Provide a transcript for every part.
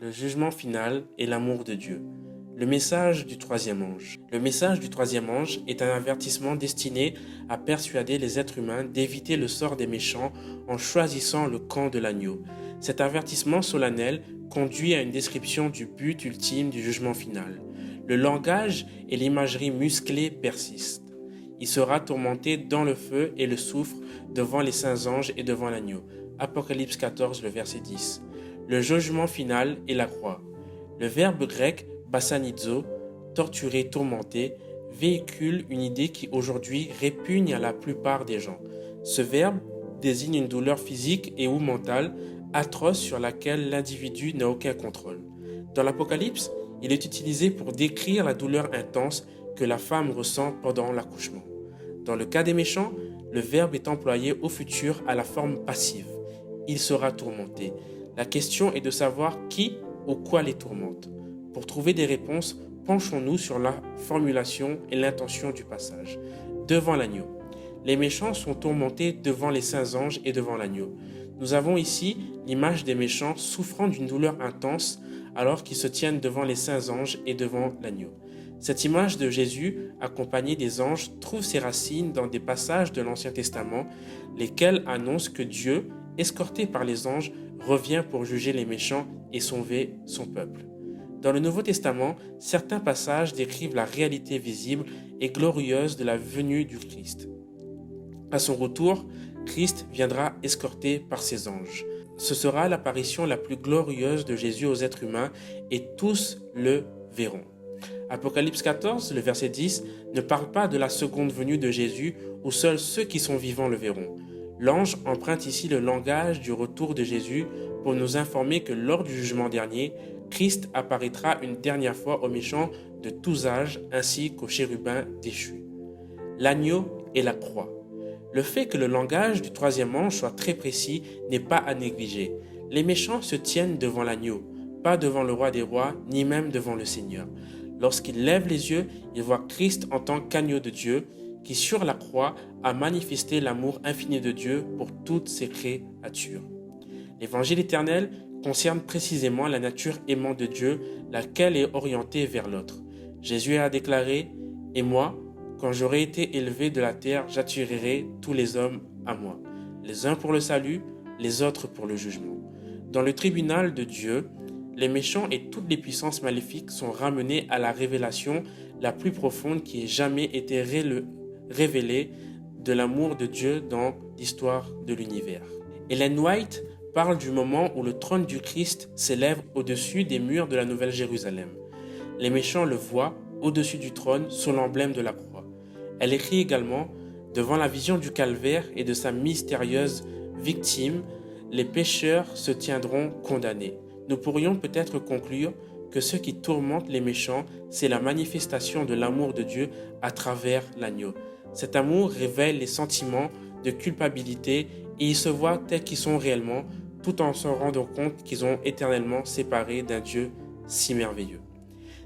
le jugement final et l'amour de Dieu. Le message du troisième ange. Le message du troisième ange est un avertissement destiné à persuader les êtres humains d'éviter le sort des méchants en choisissant le camp de l'agneau. Cet avertissement solennel conduit à une description du but ultime du jugement final. Le langage et l'imagerie musclée persistent. Il sera tourmenté dans le feu et le soufre devant les saints anges et devant l'agneau. Apocalypse 14, le verset 10. Le jugement final et la croix. Le verbe grec bassanizo, torturé, tourmenté, véhicule une idée qui aujourd'hui répugne à la plupart des gens. Ce verbe désigne une douleur physique et ou mentale atroce sur laquelle l'individu n'a aucun contrôle. Dans l'Apocalypse, il est utilisé pour décrire la douleur intense que la femme ressent pendant l'accouchement. Dans le cas des méchants, le verbe est employé au futur à la forme passive. Il sera tourmenté. La question est de savoir qui ou quoi les tourmente. Pour trouver des réponses, penchons-nous sur la formulation et l'intention du passage. Devant l'agneau. Les méchants sont tourmentés devant les saints anges et devant l'agneau. Nous avons ici l'image des méchants souffrant d'une douleur intense alors qu'ils se tiennent devant les saints anges et devant l'agneau. Cette image de Jésus, accompagné des anges, trouve ses racines dans des passages de l'Ancien Testament, lesquels annoncent que Dieu, escorté par les anges, revient pour juger les méchants et sauver son peuple. Dans le Nouveau Testament, certains passages décrivent la réalité visible et glorieuse de la venue du Christ. À son retour, Christ viendra escorté par ses anges. Ce sera l'apparition la plus glorieuse de Jésus aux êtres humains et tous le verront. Apocalypse 14, le verset 10, ne parle pas de la seconde venue de Jésus où seuls ceux qui sont vivants le verront. L'ange emprunte ici le langage du retour de Jésus pour nous informer que lors du jugement dernier, Christ apparaîtra une dernière fois aux méchants de tous âges ainsi qu'aux chérubins déchus. L'agneau et la croix. Le fait que le langage du troisième ange soit très précis n'est pas à négliger. Les méchants se tiennent devant l'agneau, pas devant le roi des rois, ni même devant le Seigneur. Lorsqu'ils lèvent les yeux, ils voient Christ en tant qu'agneau de Dieu, qui sur la croix a manifesté l'amour infini de Dieu pour toutes ses créatures. L'évangile éternel concerne précisément la nature aimante de Dieu, laquelle est orientée vers l'autre. Jésus a déclaré « Et moi, quand j'aurai été élevé de la terre, j'attirerai tous les hommes à moi, les uns pour le salut, les autres pour le jugement. » Dans le tribunal de Dieu, les méchants et toutes les puissances maléfiques sont ramenés à la révélation la plus profonde qui ait jamais été révélée de l'amour de Dieu dans l'histoire de l'univers. Ellen White parle du moment où le trône du Christ s'élève au-dessus des murs de la Nouvelle Jérusalem. Les méchants le voient au-dessus du trône sous l'emblème de la croix. Elle écrit également « Devant la vision du calvaire et de sa mystérieuse victime, les pécheurs se tiendront condamnés. » Nous pourrions peut-être conclure que ce qui tourmente les méchants, c'est la manifestation de l'amour de Dieu à travers l'agneau. Cet amour révèle les sentiments de culpabilité et ils se voient tels qu'ils sont réellement, tout en se rendant compte qu'ils ont éternellement séparés d'un Dieu si merveilleux.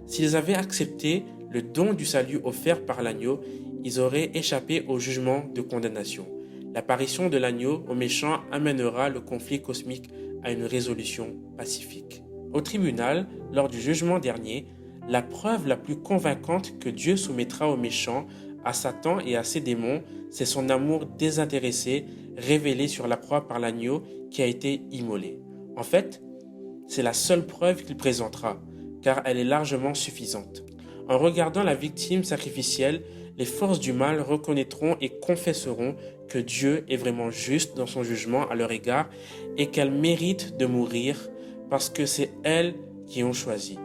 S'ils avaient accepté le don du salut offert par l'agneau, ils auraient échappé au jugement de condamnation. L'apparition de l'agneau aux méchants amènera le conflit cosmique à une résolution pacifique. Au tribunal, lors du jugement dernier, la preuve la plus convaincante que Dieu soumettra aux méchants, à Satan et à ses démons, c'est son amour désintéressé révélé sur la croix par l'agneau qui a été immolé. En fait, c'est la seule preuve qu'il présentera, car elle est largement suffisante. En regardant la victime sacrificielle, les forces du mal reconnaîtront et confesseront que Dieu est vraiment juste dans son jugement à leur égard et qu'elle mérite de mourir parce que c'est elles qui ont choisi.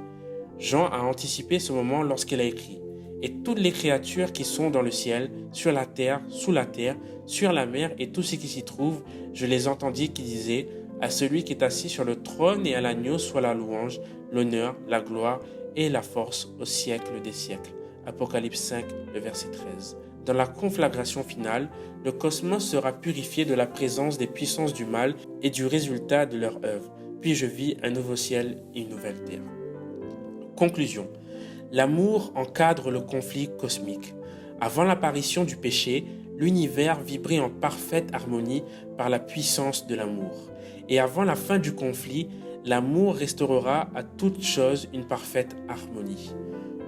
Jean a anticipé ce moment lorsqu'il a écrit « Et toutes les créatures qui sont dans le ciel, sur la terre, sous la terre, sur la mer et tout ce qui s'y trouve, je les entendis qui disaient « À celui qui est assis sur le trône et à l'agneau soit la louange, l'honneur, la gloire et la force au siècle des siècles. » Apocalypse 5, le verset 13. Dans la conflagration finale, le cosmos sera purifié de la présence des puissances du mal et du résultat de leur œuvre. Puis je vis un nouveau ciel et une nouvelle terre. Conclusion. L'amour encadre le conflit cosmique. Avant l'apparition du péché, l'univers vibrait en parfaite harmonie par la puissance de l'amour. Et avant la fin du conflit, l'amour restaurera à toute chose une parfaite harmonie.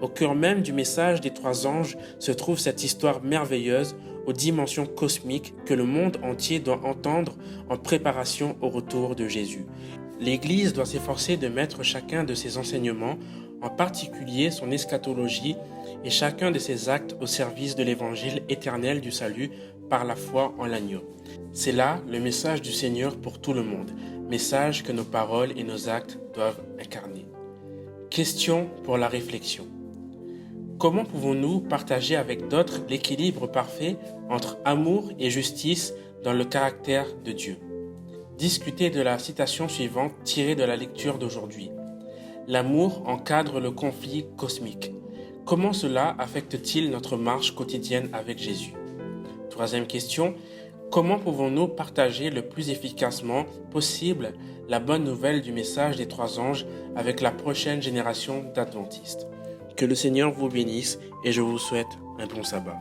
Au cœur même du message des trois anges se trouve cette histoire merveilleuse aux dimensions cosmiques que le monde entier doit entendre en préparation au retour de Jésus. L'Église doit s'efforcer de mettre chacun de ses enseignements, en particulier son eschatologie, et chacun de ses actes au service de l'évangile éternel du salut par la foi en l'agneau. C'est là le message du Seigneur pour tout le monde, message que nos paroles et nos actes doivent incarner. Question pour la réflexion. Comment pouvons-nous partager avec d'autres l'équilibre parfait entre amour et justice dans le caractère de Dieu? Discutez de la citation suivante tirée de la lecture d'aujourd'hui. L'amour encadre le conflit cosmique. Comment cela affecte-t-il notre marche quotidienne avec Jésus? Troisième question. Comment pouvons-nous partager le plus efficacement possible la bonne nouvelle du message des trois anges avec la prochaine génération d'adventistes? Que le Seigneur vous bénisse et je vous souhaite un bon sabbat.